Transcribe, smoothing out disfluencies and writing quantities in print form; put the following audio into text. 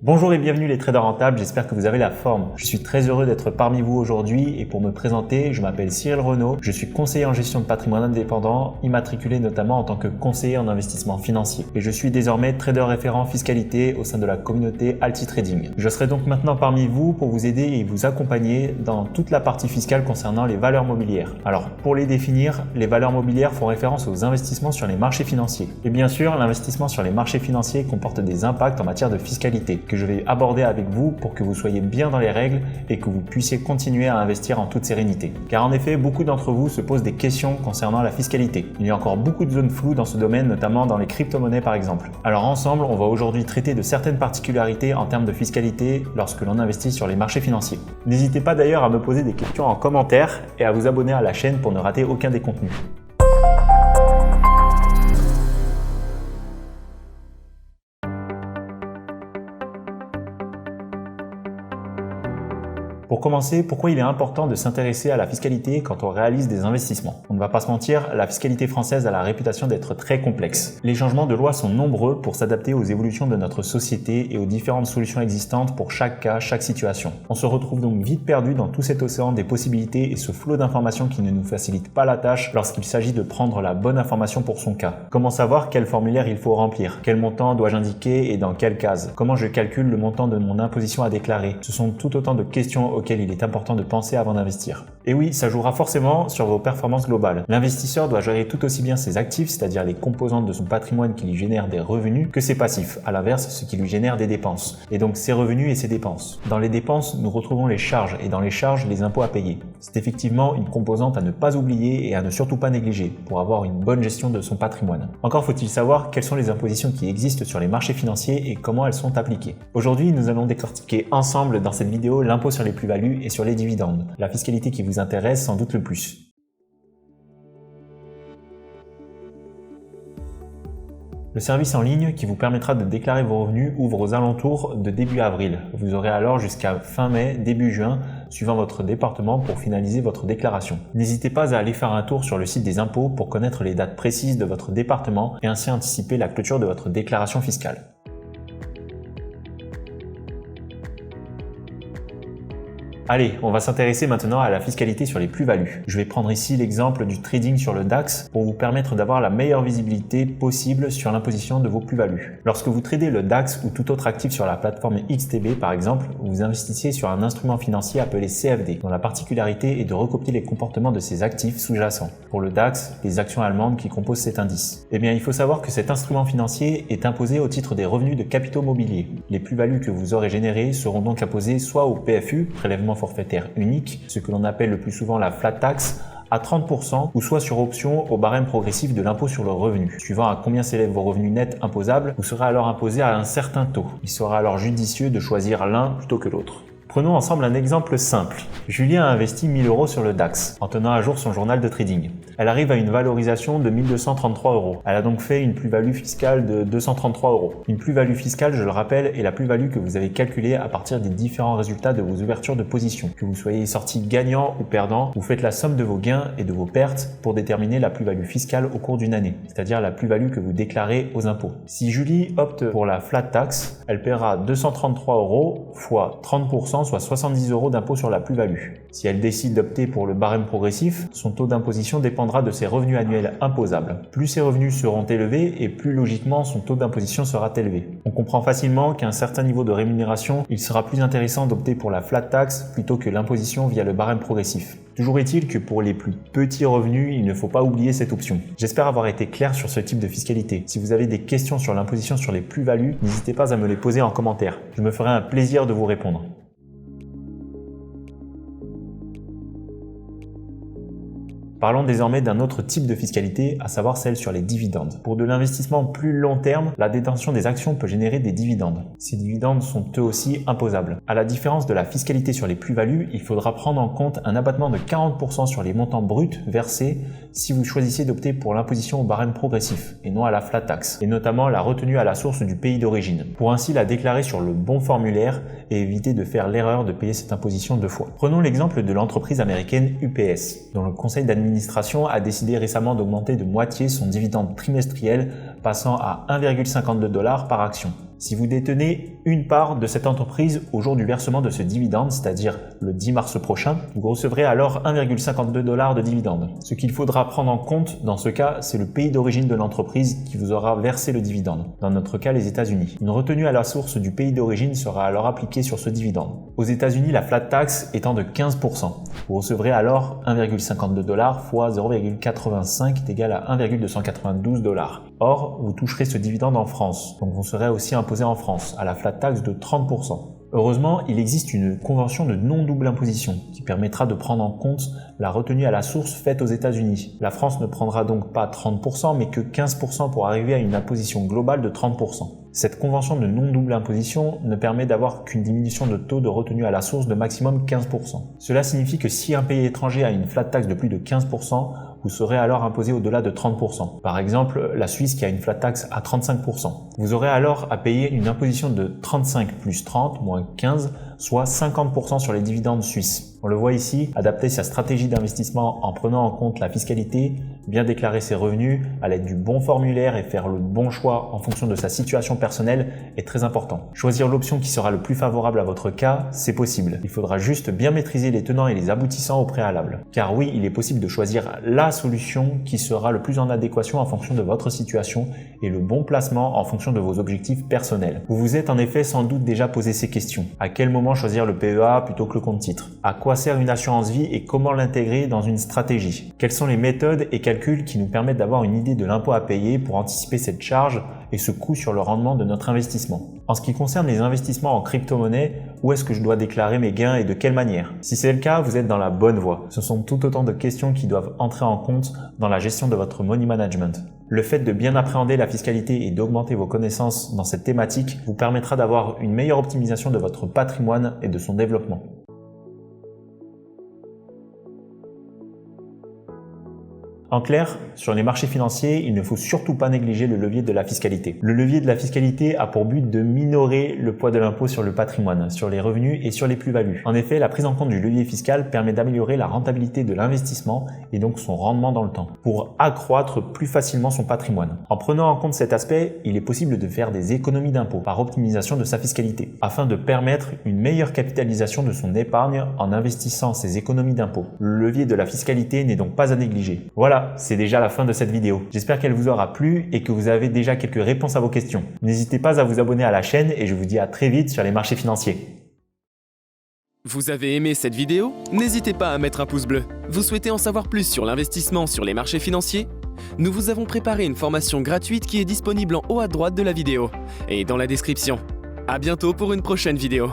Bonjour et bienvenue les traders rentables, j'espère que vous avez la forme. Je suis très heureux d'être parmi vous aujourd'hui et pour me présenter, je m'appelle Cyril Renaud, je suis conseiller en gestion de patrimoine indépendant, immatriculé notamment en tant que conseiller en investissement financier. Et je suis désormais trader référent fiscalité au sein de la communauté Alti Trading. Je serai donc maintenant parmi vous pour vous aider et vous accompagner dans toute la partie fiscale concernant les valeurs mobilières. Alors pour les définir, les valeurs mobilières font référence aux investissements sur les marchés financiers. Et bien sûr, l'investissement sur les marchés financiers comporte des impacts en matière de fiscalité que je vais aborder avec vous pour que vous soyez bien dans les règles et que vous puissiez continuer à investir en toute sérénité. Car en effet, beaucoup d'entre vous se posent des questions concernant la fiscalité. Il y a encore beaucoup de zones floues dans ce domaine, notamment dans les crypto-monnaies par exemple. Alors ensemble, on va aujourd'hui traiter de certaines particularités en termes de fiscalité lorsque l'on investit sur les marchés financiers. N'hésitez pas d'ailleurs à me poser des questions en commentaire et à vous abonner à la chaîne pour ne rater aucun des contenus. Pour commencer, pourquoi il est important de s'intéresser à la fiscalité quand on réalise des investissements? On ne va pas se mentir, la fiscalité française a la réputation d'être très complexe. Les changements de loi sont nombreux pour s'adapter aux évolutions de notre société et aux différentes solutions existantes pour chaque cas, chaque situation. On se retrouve donc vite perdu dans tout cet océan des possibilités et ce flot d'informations qui ne nous facilite pas la tâche lorsqu'il s'agit de prendre la bonne information pour son cas. Comment savoir quel formulaire il faut remplir? Quel montant dois-je indiquer et dans quelle case? Comment je calcule le montant de mon imposition à déclarer? Ce sont tout autant de questions auxquelles il est important de penser avant d'investir. Et oui, ça jouera forcément sur vos performances globales. L'investisseur doit gérer tout aussi bien ses actifs, c'est-à-dire les composantes de son patrimoine qui lui génèrent des revenus, que ses passifs, à l'inverse, ce qui lui génère des dépenses. Et donc ses revenus et ses dépenses. Dans les dépenses, nous retrouvons les charges et dans les charges, les impôts à payer. C'est effectivement une composante à ne pas oublier et à ne surtout pas négliger pour avoir une bonne gestion de son patrimoine. Encore faut-il savoir quelles sont les impositions qui existent sur les marchés financiers et comment elles sont appliquées. Aujourd'hui, nous allons décortiquer ensemble dans cette vidéo l'impôt sur les plus-values et sur les dividendes, la fiscalité qui vous intéresse sans doute le plus. Le service en ligne qui vous permettra de déclarer vos revenus ouvre aux alentours de début avril. Vous aurez alors jusqu'à fin mai, début juin, suivant votre département pour finaliser votre déclaration. N'hésitez pas à aller faire un tour sur le site des impôts pour connaître les dates précises de votre département et ainsi anticiper la clôture de votre déclaration fiscale. Allez, on va s'intéresser maintenant à la fiscalité sur les plus-values. Je vais prendre ici l'exemple du trading sur le DAX pour vous permettre d'avoir la meilleure visibilité possible sur l'imposition de vos plus-values. Lorsque vous tradez le DAX ou tout autre actif sur la plateforme XTB par exemple, vous investissez sur un instrument financier appelé CFD, dont la particularité est de recopier les comportements de ces actifs sous-jacents. Pour le DAX, les actions allemandes qui composent cet indice. Eh bien, il faut savoir que cet instrument financier est imposé au titre des revenus de capitaux mobiliers. Les plus-values que vous aurez générées seront donc imposées soit au PFU, prélèvement forfaitaire unique, ce que l'on appelle le plus souvent la flat tax, à 30% ou soit sur option au barème progressif de l'impôt sur le revenu. Suivant à combien s'élèvent vos revenus nets imposables, vous serez alors imposé à un certain taux. Il sera alors judicieux de choisir l'un plutôt que l'autre. Prenons ensemble un exemple simple. Julien a investi 1000 € sur le DAX en tenant à jour son journal de trading. Elle arrive à une valorisation de 1233 €. Elle a donc fait une plus-value fiscale de 233 €. Une plus-value fiscale, je le rappelle, est la plus-value que vous avez calculée à partir des différents résultats de vos ouvertures de position. Que vous soyez sorti gagnant ou perdant, vous faites la somme de vos gains et de vos pertes pour déterminer la plus-value fiscale au cours d'une année, c'est-à-dire la plus-value que vous déclarez aux impôts. Si Julie opte pour la flat tax, elle paiera 233 € fois 30%, soit 70 € d'impôt sur la plus-value. Si elle décide d'opter pour le barème progressif, son taux d'imposition dépendra de ses revenus annuels imposables. Plus ses revenus seront élevés et plus logiquement son taux d'imposition sera élevé. On comprend facilement qu'à un certain niveau de rémunération, il sera plus intéressant d'opter pour la flat tax plutôt que l'imposition via le barème progressif. Toujours est-il que pour les plus petits revenus, il ne faut pas oublier cette option. J'espère avoir été clair sur ce type de fiscalité. Si vous avez des questions sur l'imposition sur les plus-values, n'hésitez pas à me les poser en commentaire. Je me ferai un plaisir de vous répondre. Parlons désormais d'un autre type de fiscalité, à savoir celle sur les dividendes. Pour de l'investissement plus long terme, la détention des actions peut générer des dividendes. Ces dividendes sont eux aussi imposables. À la différence de la fiscalité sur les plus-values, il faudra prendre en compte un abattement de 40% sur les montants bruts versés si vous choisissez d'opter pour l'imposition au barème progressif et non à la flat tax, et notamment la retenue à la source du pays d'origine, pour ainsi la déclarer sur le bon formulaire et éviter de faire l'erreur de payer cette imposition deux fois. Prenons l'exemple de l'entreprise américaine UPS, dont le conseil d'administration a décidé récemment d'augmenter de moitié son dividende trimestriel, passant à 1,52 $ par action. Si vous détenez une part de cette entreprise au jour du versement de ce dividende, c'est-à-dire le 10 mars prochain, vous recevrez alors 1,52 $ de dividende. Ce qu'il faudra prendre en compte dans ce cas, c'est le pays d'origine de l'entreprise qui vous aura versé le dividende, dans notre cas les États-Unis. Une retenue à la source du pays d'origine sera alors appliquée sur ce dividende. Aux États-Unis, la flat tax étant de 15%. Vous recevrez alors 1,52 $ fois 0,85 est égal à 1,292 $. Or, vous toucherez ce dividende en France, donc vous serez aussi imposé en France, à la flat tax de 30%. Heureusement, il existe une convention de non-double imposition qui permettra de prendre en compte la retenue à la source faite aux États-Unis. La France ne prendra donc pas 30% mais que 15% pour arriver à une imposition globale de 30%. Cette convention de non-double imposition ne permet d'avoir qu'une diminution de taux de retenue à la source de maximum 15%. Cela signifie que si un pays étranger a une flat tax de plus de 15%, vous serez alors imposé au-delà de 30%. Par exemple, la Suisse qui a une flat tax à 35%. Vous aurez alors à payer une imposition de 35 plus 30 moins 15, soit 50% sur les dividendes suisses. On le voit ici, adapter sa stratégie d'investissement en prenant en compte la fiscalité, bien déclarer ses revenus à l'aide du bon formulaire et faire le bon choix en fonction de sa situation personnelle est très important. Choisir l'option qui sera le plus favorable à votre cas, c'est possible. Il faudra juste bien maîtriser les tenants et les aboutissants au préalable. Car oui, il est possible de choisir la solution qui sera le plus en adéquation en fonction de votre situation et le bon placement en fonction de vos objectifs personnels. Vous vous êtes en effet sans doute déjà posé ces questions. À quel moment choisir le PEA plutôt que le compte titre? À quoi sert une assurance vie et comment l'intégrer dans une stratégie? Quelles sont les méthodes et calculs qui nous permettent d'avoir une idée de l'impôt à payer pour anticiper cette charge et ce coût sur le rendement de notre investissement? En ce qui concerne les investissements en crypto-monnaie, où est-ce que je dois déclarer mes gains et de quelle manière? Si c'est le cas, vous êtes dans la bonne voie. Ce sont tout autant de questions qui doivent entrer en compte dans la gestion de votre money management. Le fait de bien appréhender la fiscalité et d'augmenter vos connaissances dans cette thématique vous permettra d'avoir une meilleure optimisation de votre patrimoine et de son développement. En clair, sur les marchés financiers, il ne faut surtout pas négliger le levier de la fiscalité. Le levier de la fiscalité a pour but de minorer le poids de l'impôt sur le patrimoine, sur les revenus et sur les plus-values. En effet, la prise en compte du levier fiscal permet d'améliorer la rentabilité de l'investissement et donc son rendement dans le temps, pour accroître plus facilement son patrimoine. En prenant en compte cet aspect, il est possible de faire des économies d'impôt par optimisation de sa fiscalité, afin de permettre une meilleure capitalisation de son épargne en investissant ces économies d'impôt. Le levier de la fiscalité n'est donc pas à négliger. Voilà, c'est déjà la fin de cette vidéo. J'espère qu'elle vous aura plu et que vous avez déjà quelques réponses à vos questions. N'hésitez pas à vous abonner à la chaîne et je vous dis à très vite sur les marchés financiers. Vous avez aimé cette vidéo? N'hésitez pas à mettre un pouce bleu. Vous souhaitez en savoir plus sur l'investissement sur les marchés financiers? Nous vous avons préparé une formation gratuite qui est disponible en haut à droite de la vidéo et dans la description. À bientôt pour une prochaine vidéo.